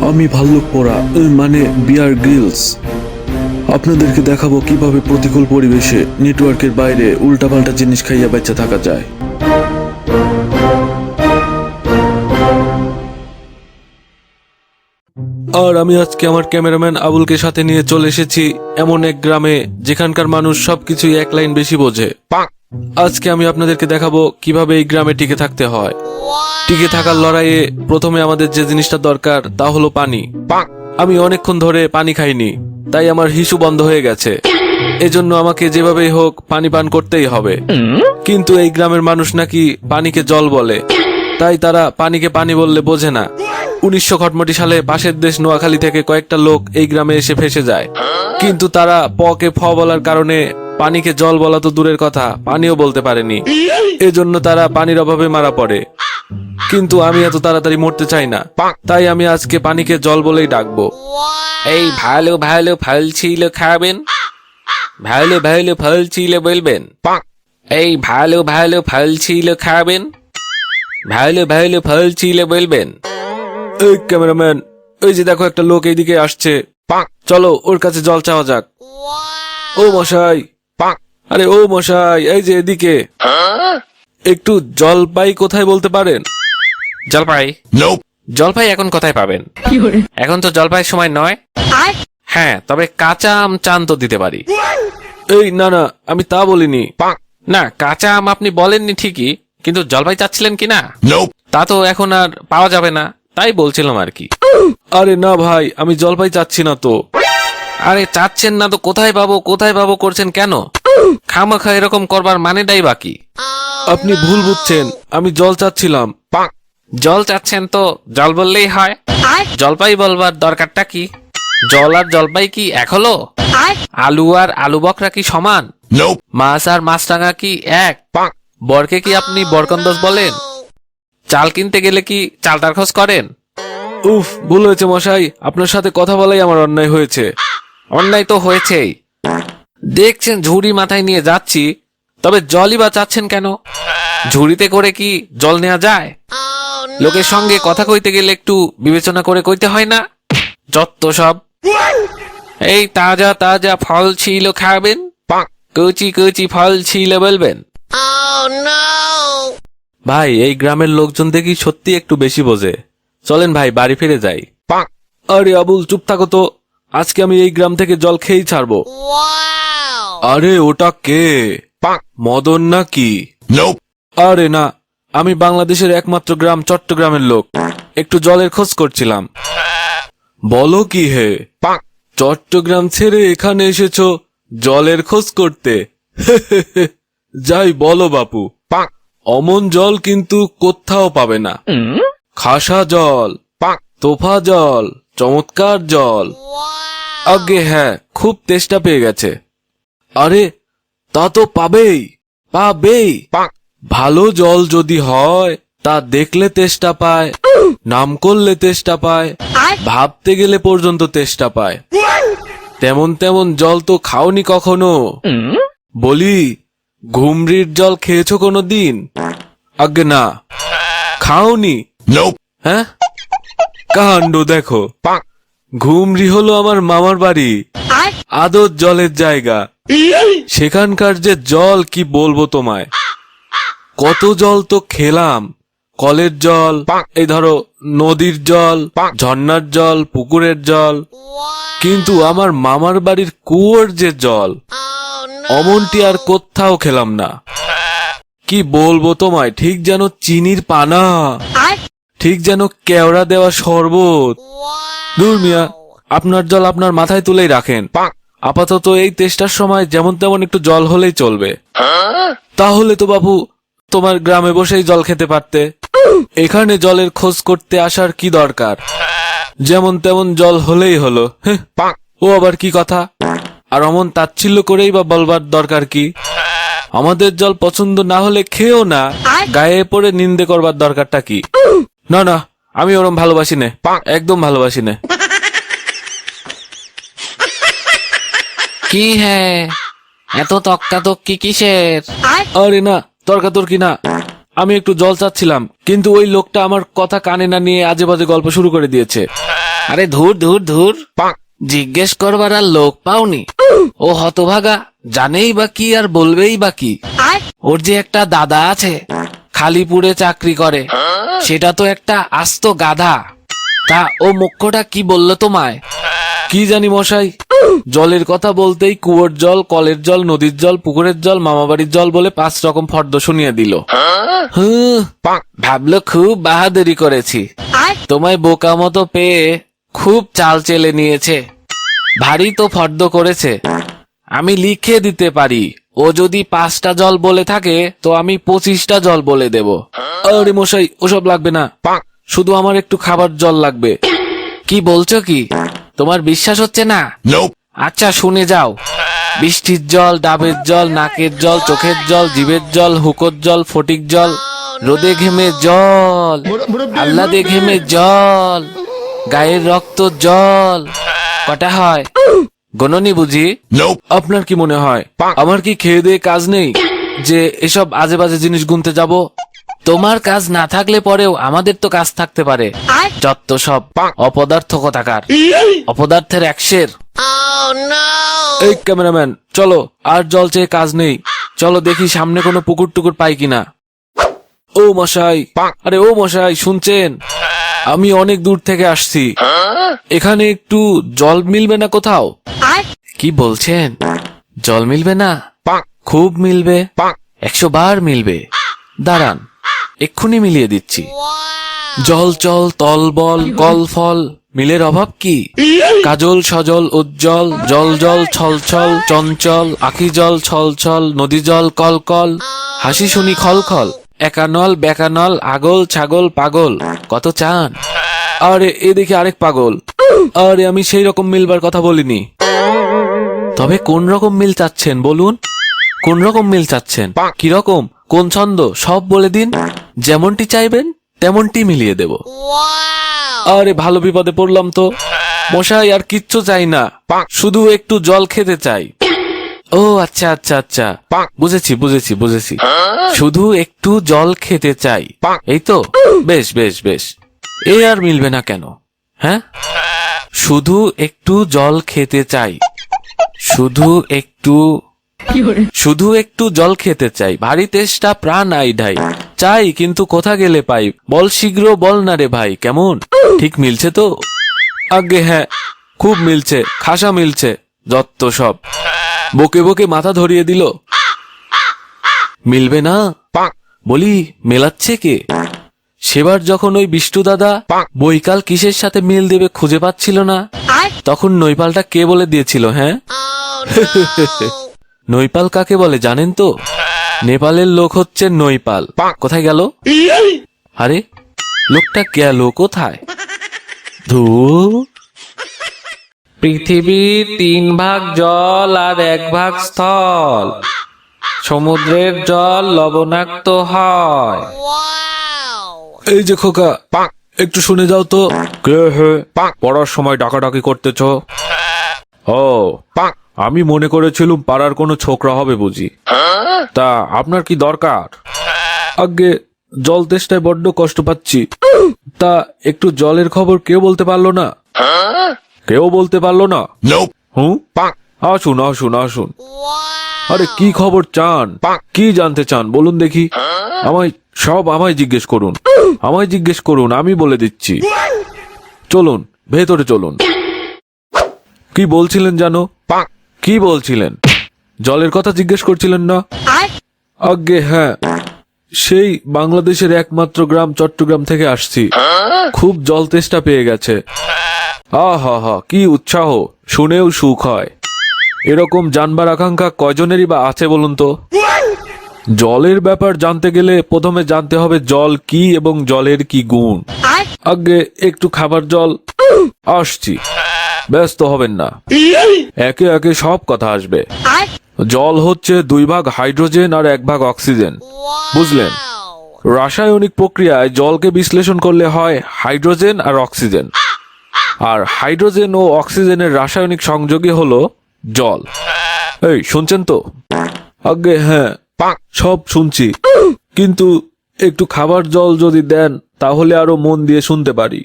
আমি ভাল্লুক পোড়া মানে বিয়ার গ্রিলস। আপনাদেরকে দেখাবো কিভাবে প্রতিকূল পরিবেশে নেটওয়ার্কের বাইরে উল্টাপাল্টা জিনিস খাইয়া বেঁচে থাকা যায়। আর আমি আজকে আমার ক্যামেরাম্যান আবুলকে সাথে নিয়ে চলে এসেছি এমন এক গ্রামে যেখানকার মানুষ সবকিছুই এক লাইন বেশি বোঝে। আজকে আমি আপনাদেরকে দেখাবো কিভাবে এই গ্রামে টিকে থাকতে হয়। টিকে থাকার লড়াইয়ে প্রথমে আমাদের যে জিনিসটা দরকার তা হলো পানি। আমি অনেকক্ষণ ধরে পানি খাইনি, তাই আমার হিসু বন্ধ হয়ে গেছে। এজন্য আমাকে যেভাবেই হোক পানি পান করতেই হবে। কিন্তু এই গ্রামের মানুষ নাকি পানিকে জল বলে, তাই তারা পানিকে পানি বললে বোঝে না। 1900 সালে পাশের দেশ নোয়াখালী থেকে কয়েকটা লোক এই গ্রামে এসে ফেসে যায়, কিন্তু তারা পকে ফ বলার কারণে পানিকে জল বলা তো দূরের কথা, পানিও বলতে পারেনি। এজন্য তারা পানির অভাবে মারা পড়ে। কিন্তু আমি এত তাড়াতাড়ি মরতে চাই না, তাই আমি আজকে পানিকে জল বলেই ডাকবো। এই ভালো ভালো ফল ছিল খাবেন, ভালো ভালো ফল ছিল বলবেন। এই ভালো ভালো ফল ছিল খাবেন, ভালো ভালো ফল ছিল বলবেন। এই ক্যামেরাম্যান, ওই যে দেখো একটা লোক এইদিকে আসছে, চলো ওর কাছে জল চাওয়া যাক। ও মশাই, আরে ও মশাই, এই যে এদিকে একটু জলপাই কোথায় বলতে পারেন? জলপাই? জলপাই এখন কোথায় পাবেন? এখন তো জলপাইয়ের সময় নয়। হ্যাঁ, তবে কাঁচা আম চান তো দিতে পারি। এই না না, আমি তা বলিনি। না, কাঁচা আম আপনি বলেননি ঠিকই, কিন্তু জলপাই চাচ্ছিলেন কিনা তা তো এখন আর পাওয়া যাবে না, তাই বলছিলাম আর কি। আরে না ভাই, আমি জলপাই চাচ্ছি না তো। আরে চাচ্ছেন না তো কোথায় পাবো করছেন কেন? খামাখা এরকম করবার মানেটাই বাকি। আপনি ভুল বুঝছেন, আমি জল চাচ্ছিলাম। জল চাচ্ছেন তো জল বললেই হয়, জলপাই বলবার দরকারটা কি? জল আর জলপাই কি এক হলো? আলু আর আলু বকরা কি সমান? মাছ আর মাছরাঙা কি এক? বরকে কি আপনি বরকন্দস বলেন? চাল কিনতে গেলে কি চালটার খোঁজ করেন? উফ, ভুল হয়েছে মশাই, আপনার সাথে কথা বলাই আমার অন্যায় হয়েছে। অন্যায় তো হয়েছেই, দেখছেন ঝুড়ি মাথায় নিয়ে যাচ্ছি, তবে জলই বা চাচ্ছেন কেন? ঝুড়িতে করে কি জল নেওয়া যায়? লোকের সঙ্গে কথা কইতে গেলে একটু বিবেচনা করে কইতে হয় না? যত সব। এই তাজা তাজা ফল ছিল খাবেন, কচি কচি ফল ছিল বলবেন। ভাই, এই গ্রামের লোকজন দেখি সত্যি একটু বেশি বোঝে। চলেন ভাই, বাড়ি ফিরে যাই। আরে আবুল, চুপ থাকো তো, আজকে আমি এই গ্রাম থেকে জল খেয়েই ছাড়বো। আরে ওটা কে? মদন নাকি? আরে না, আমি বাংলাদেশের একমাত্র গ্রাম চট্টগ্রামের লোক, একটু জলের খোঁজ করছিলাম। বলো কি হে, চট্টগ্রাম ছেড়ে এখানে এসেছো জলের খোঁজ করতে? যাই বলো বাপু, অমন জল কিন্তু কোথাও পাবে না। খাসা জল, তোফা জল, চমৎকার জল। আগে হ্যাঁ, খুব তেষ্টা পেয়ে গেছে। আরে তা তো পাবেই, পাবেই। ভালো জল যদি হয় তা দেখলে তেষ্টা পায়, নাম করলে তেষ্টা পায়, ভাবতে গেলে পর্যন্ত তেষ্টা পায়। তেমন তেমন জল তো খাওনি কখনো? বলি, ঘুমরির জল খেয়েছো কোনো দিন? আগে না, খাওনি? হ্যাঁ, কাণ্ড দেখো। ঘুমরি হলো আমার মামার বাড়ি, আদর জলের জায়গা। সেখানকার যে জল কি বলবো তোমায়, কত জল তো খেলাম। কলের জল, এই ধরো নদীর জল, ঝর্ণার জল, পুকুরের জল, কিন্তু আমার মামার বাড়ির কুয়োর যে জল, অমনটি আর কোথাও খেলাম না। কি বলবো তোমায়, ঠিক যেন চিনির পানা, ঠিক যেন কেওড়া দেওয়া শরবত। দূর মিয়া, আপনার জল আপনার মাথায় তুলেই রাখেন। আপাতত এই তেষ্টার সময় যেমন তেমন একটু জল হলেই চলবে। তাহলে তো বাবু তোমার গ্রামে বসেই জল খেতে পারতে। এখানে জলের খোঁজ করতে আসার কি দরকার? যেমন তেমন জল হলেই হলো। ও আবার কি কথা? আর অমন তাচ্ছিল্য করেই বা বলবার দরকার কি? আমাদের জল পছন্দ না হলে খেও না, গায়ে পড়ে নিন্দে করবার দরকারটা কি? না না, আমি ওরম ভালোবাসি না, একদম ভালোবাসি না। কি হ্যাঁ, এত তক্কাতক্কি কিসের? আরে না, তর্কাতর্কি না, আমি একটু জল চাচ্ছিলাম, কিন্তু ওই লোকটা আমার কথা কানে না নিয়ে আজে বাজে গল্প শুরু করে দিয়েছে। আরে ধুর ধুর ধুর, জিজ্ঞেস করবার আর লোক পাওনি? ও হতভাগা, জানেই বা কি আর বলবেই বা কি। ওর যে একটা দাদা আছে, খালিপুরে চাকরি করে, সেটা তো একটা আস্ত গাধা। তা ও মুখ্যটা কি বললো তোমায়? কি জানি মশাই, জলের কথা বলতেই কুয়োর জল, কলের জল, নদীর জল, পুকুরের জল, মামাবাড়ির জল বলে 5 রকম ফর্দ শুনিয়ে দিল। ভাবলো খুব বাহাদুরি করেছি, তোমায় বোকা মতো পেয়ে খুব চাল চেলে নিয়েছে। ভারী তো ফর্দ করেছে। আমি লিখে দিতে পারি, ও যদি 5টা জল বলে থাকে তো আমি 25টা জল বলে দেব। আরে মশাই, ওসব লাগবে না, শুধু আমার একটু খাবার জল লাগবে। কি বলছো কি? তোমার বিশ্বাস হচ্ছে না? আচ্ছা শুনে যাও। বৃষ্টির জল, ডাবের জল, নাকের জল, চোখের জল, জিভের জল, হুকোর জল, ফটিক জল, রোদে ঘেমে জল, আহ্লাদে ঘেমে জল, গায়ের রক্ত জল। কটা হয় গণনি বুঝি? আপনার কি মনে হয় আমার কি খেয়ে দিয়ে কাজ নেই যে এসব আজে বাজে জিনিস গুনতে যাব? তোমার কাজ না থাকলে পরেও আমাদের তো কাজ থাকতে পারে। যত সব অপদার্থ কথাকার, অপদার্থের একশের। এই ক্যামেরাম্যান, চলো, আর জল চেয়ে কাজ নেই, চলো দেখি সামনে কোনো পুকুর টুকুর পাই কিনা। ও মশাই, আরে ও মশাই, শুনছেন? আমি অনেক দূর থেকে আসছি, এখানে একটু জল মিলবে না কোথাও? কি বলছেন? জল মিলবে না? খুব মিলবে, 100 বার মিলবে। দাঁড়ান, এক্ষুনি মিলিয়ে দিচ্ছি। জল চল তল বল কল ফল, মিলের অভাব কি? কাজল সজল উজ্জ্বল, জল জল ছল ছল চঞ্চল, আখি জল ছল ছল, নদী জল কল কল, হাসি শুনি খল খল, একানল বেকানল, আগল ছাগল পাগল, কত চান? আরে এদিকে আরেক পাগল। আরে আমি সেই রকম মিলবার কথা বলিনি। তবে কোন রকম মিল চাচ্ছেন বলুন? কোন রকম মিল চাচ্ছেন? কি রকম, কোন ছন্দ, সব বলে দিন। যেমনটি চাইবেন তেমনটি মিলিয়ে দেব। আরে ভালো বিপদে পড়লাম তো মশাই, আর কিচ্ছু চাই না, শুধু একটু জল খেতে চাই। ও আচ্ছা আচ্ছা আচ্ছা, বুঝেছি বুঝেছি বুঝেছি, শুধু একটু জল খেতে চাই, এই তো? বেশ বেশ বেশ, এ আর মিলবে না কেন? হ্যাঁ, শুধু একটু জল খেতে চাই, শুধু একটু, শুধু একটু জল খেতে চাই, ভারী তেষ্টা প্রাণ আই ঢাই, চাই কিন্তু কোথা গেলে পাই, বল শীঘ্র বল না রে ভাই। কেমন, ঠিক মিলছে তো? আগে হ্যাঁ, খুব মিলছে, খাসা মিলছে, যত সব বকে বকে মাথা ধরিয়ে দিল। মিলবে না বলি, মেলাচ্ছে কে? সেবার যখন ওই বিষ্টু দাদা বৈকাল কিসের সাথে মিল দেবে খুঁজে পাচ্ছিল না, তখন নৈপালটা কে বলে দিয়েছিল? হ্যাঁ, নৈপাল কাকে বলে জানেন তো? নেপালের লোক হচ্ছে নৈপাল। কোথায় গেল? আরে লোকটা গেল কোথায়? ধুর, পৃথিবীর 3 ভাগ জল আর 1 ভাগ স্থল, সমুদ্রের জল লবণাক্ত হয়। এই যে খোকা, একটু শুনে যাও তো। কে হে পড়ার সময় ডাকাডাকি করতেছ? ও, আমি মনে করেছিলুম পাড়ার কোনো ছোকরা হবে বুঝি। তা আপনার কি দরকার? আগে জল তেষ্টায় বড্ড কষ্ট পাচ্ছি, তা একটু জলের খবর কেউ বলতে পারলো না? কেউ বলতে পারলো না? হুম, আসুন আসুন আসুন। আরে কি খবর চান, কি জানতে চান বলুন দেখি? আমায় জিজ্ঞেস করুন, আমায় জিজ্ঞেস করুন, আমি বলে দিচ্ছি। চলুন ভেতরে চলুন। কি বলছিলেন জানো? কি বলছিলেন? জলের কথা জিজ্ঞেস করছিলেন না? আগে হ্যাঁ, সেই বাংলাদেশের একমাত্র গ্রাম চট্টগ্রাম থেকে আসছি, খুব জল তেষ্টা পেয়ে গেছে। আহা হা, কি উৎসাহ, শুনেও সুখ হয়। এরকম জানবার আকাঙ্ক্ষা কয়জনেরই বা আছে বলুন তো? জলের ব্যাপার জানতে গেলে প্রথমে জানতে হবে জল কি এবং জলের কি গুণ। আগে একটু খাবার জল, আসছি, ব্যস্ত হবেন না, একে একে সব কথা আসবে। জল হচ্ছে 2 ভাগ হাইড্রোজেন আর 1 ভাগ অক্সিজেন, বুঝলেন? রাসায়নিক প্রক্রিয়ায় জলকে বিশ্লেষণ করলে হয় হাইড্রোজেন আর অক্সিজেন, আর হাইড্রোজেন ও অক্সিজেনের রাসায়নিক সংযোগই হলো জল। এই শুনছেন তো? আগে হ্যাঁ, সব শুনছি, কিন্তু একটু খাবার জল যদি দেন তাহলে আরো মন দিয়ে শুনতে পারি।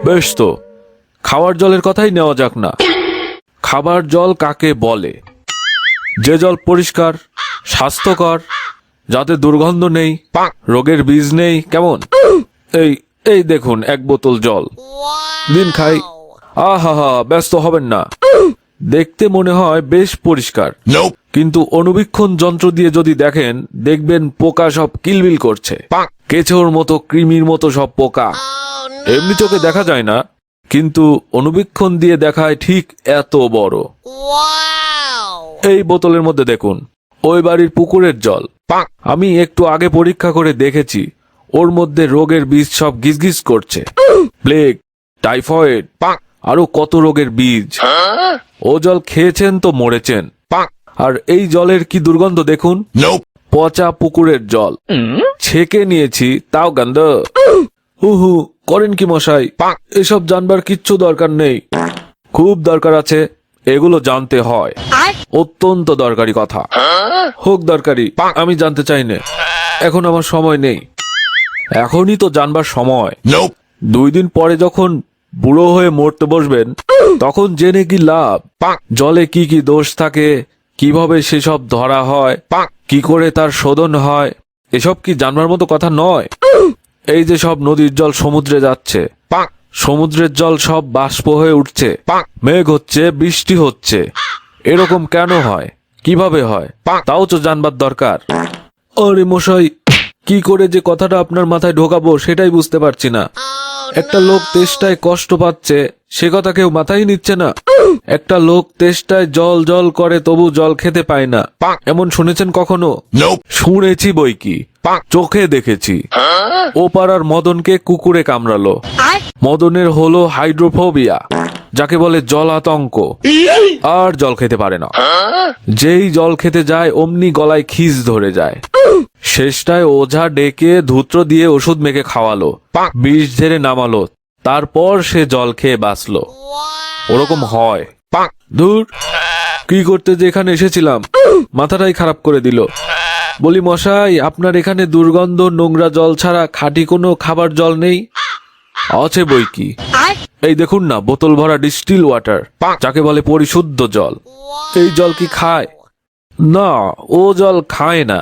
বেশ তো, খাবার জলের কথাই নেওয়া যাক না। খাবার জল কাকে বলে? যে জল পরিষ্কার, স্বাস্থ্যকর, যাতে দুর্গন্ধ নেই, রোগের বীজ নেই। কেমন? এই এই দেখুন এক বোতল জল, দিন খাই। আহা হা, ব্যস্ত হবেন না। দেখতে মনে হয় বেশ পরিষ্কার, কিন্তু অনুবীক্ষণ যন্ত্র দিয়ে যদি দেখেন, দেখবেন পোকা সব কিলবিল করছে। কেঁচোর মতো, কৃমির মতো সব পোকা। এমনি চোখে দেখা যায় না, কিন্তু অনুবীক্ষণ দিয়ে দেখায় ঠিক এত বড়। এই বোতলের মধ্যে দেখুন, ওই বাড়ির পুকুরের জল। আমি একটু আগে পরীক্ষা করে দেখেছি, ওর মধ্যে রোগের বীজ সব গিজগিজ করছে। প্লেগ, টাইফয়েড, আরো কত রোগের বীজ। ও জল খেয়েছেন তো মরেছেন। আর এই জলের কি দুর্গন্ধ দেখুন, পচা পুকুরের জল। ছেঁকে নিয়েছি, তাও গন্ধ। হু করেন কি মশাই? এসব জানবার কিচ্ছু দরকার নেই। খুব দরকার আছে, এগুলো জানতে হয়। অত্যন্ত দরকারি কথা। হোক দরকারি, আমি জানতে চাই না। এখন আমার সময় নেই। এখনই তো জানবার সময়। 2 দিন পরে যখন বুড়ো হয়ে মরতে বসবেন, তখন জেনে কি লাভ? জলে কি কি দোষ থাকে, কিভাবে সেসব ধরা হয়, কি করে তার শোধন হয়, এসব কি জানবার মতো কথা নয়? এই যে সব নদীর জল সমুদ্রে যাচ্ছে, সমুদ্রের জল সব বাষ্প হয়ে উঠছে, মেঘ হচ্ছে, বৃষ্টি হচ্ছে। এরকম কেন হয়, কিভাবে হয়, তাও তো জানবার দরকার। আরে মশাই, কি করে যে কথাটা আপনার মাথায় ঢোকাবো সেটাই বুঝতে পারছি না। একটা লোক তেষ্টায় কষ্ট পাচ্ছে, সে কথা কেউ মাথায় নিচ্ছে না। একটা লোক তেষ্টায় জল জল করে, তবু জল খেতে পায় না, এমন শুনেছেন কখনো? শুনেছি বই কি, চোখে দেখেছি। ও পাড়ার মদনকে কুকুরে কামড়ালো। মদনের হলো হাইড্রোফোবিয়া, যাকে বলে জল আতঙ্ক। আর জল খেতে পারে না। যেই জল খেতে যায়, অমনি গলায় খিস ধরে যায়। শেষটায় ওঝা ডেকে ধূত্র দিয়ে ওষুধ মেখে খাওয়ালো, বিষ ঝেড়ে নামালো, তারপর সে জল খেয়ে বাঁচলো। ওরকম হয়। ধুর, কি করতে যে এখানে এসেছিলাম, মাথাটাই খারাপ করে দিল। বলি মশাই, আপনার এখানে দুর্গন্ধ নোংরা জল ছাড়া খাঁটি কোনো খাবার জল নেই? আছে বই কি, এই দেখুন না, বোতল ভরা ডিস্টিল ওয়াটার, যাকে বলে পরিশুদ্ধ জল। এই জল কি খায়? না, ও জল খায় না।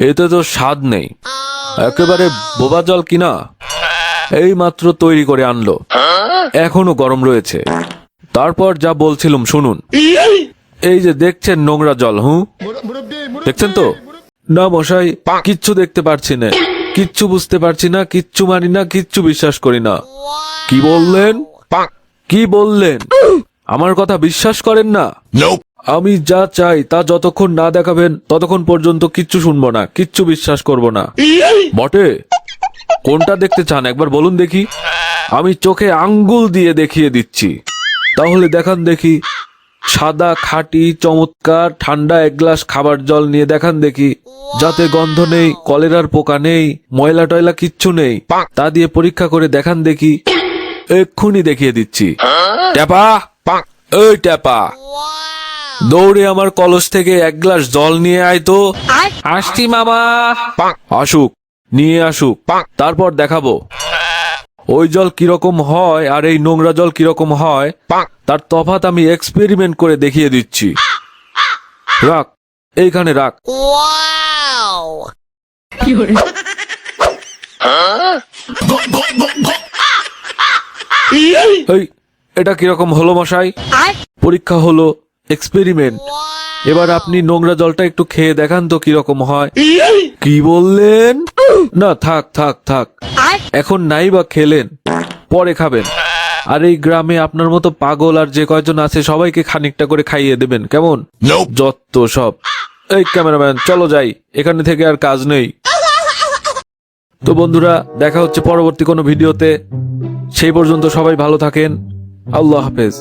এতে তো স্বাদ নেই, একেবারে বোবা জল কিনা। এই মাত্র তৈরি করে আনলো, এখনো গরম রয়েছে। তারপর যা বলছিলাম শুনুন। এই যে দেখছেন নোংরা জল, দেখছেন তো? না মশাই, কিচ্ছু দেখতে পারছি না, কিচ্ছু বুঝতে পারছি না, কিচ্ছু মানি না, কিচ্ছু বিশ্বাস করি না। কি বললেন? কি বললেন? আমার কথা বিশ্বাস করেন না? আমি যা চাই তা যতক্ষণ না দেখাবেন, ততক্ষণ পর্যন্ত কিচ্ছু শুনবো না, কিচ্ছু বিশ্বাস করব না। বটে? কোনটা দেখতে চান একবার বলুন দেখি। আমি চোখে আঙ্গুল দিয়ে দেখিয়ে দিচ্ছি, তাহলে দেখান দেখি। সাদা, খাঁটি, চমৎকার, ঠান্ডা এক গ্লাস খাবার জল নিয়ে দেখান দেখি, যাতে গন্ধ নেই, কলেরার পোকা নেই, ময়লা টয়লা কিচ্ছু নেই। তা দিয়ে পরীক্ষা করে দেখান দেখি। এক্ষুনি দেখিয়ে দিচ্ছি। ট্যাপা, এই ট্যাপা, দৌড়ে আমার কলস থেকে 1 গ্লাস জল নিয়ে আয় তো। আসছি মামা। আসুক, নিয়ে আসুক, তারপর দেখাবো ওই জল কিরকম হয় আর এই নোংরা জল কিরকম হয়, তার তফাৎ আমি এক্সপেরিমেন্ট করে দেখিয়ে দিচ্ছি। রাখ, এইখানে রাখ। এই, এটা কিরকম হলো মশাই? পরীক্ষা হলো, এক্সপেরিমেন্ট। এবার আপনি নোংরা জলটা একটু খেয়ে দেখান তো কিরকম হয়। কি বললেন? না, থাক থাক থাক, এখন নাই বা খেলেন, পরে খাবেন। আর এই গ্রামে আপনার মতো পাগল আর যে কয়জন আছে সবাইকে খানিকটা করে খাইয়ে দেবেন, কেমন? যত সব। এই ক্যামেরাম্যান, চলো যাই, এখানে থেকে আর কাজ নেই। তো বন্ধুরা, দেখা হচ্ছে পরবর্তী কোনো ভিডিওতে। সেই পর্যন্ত সবাই ভালো থাকেন। আল্লাহ হাফেজ।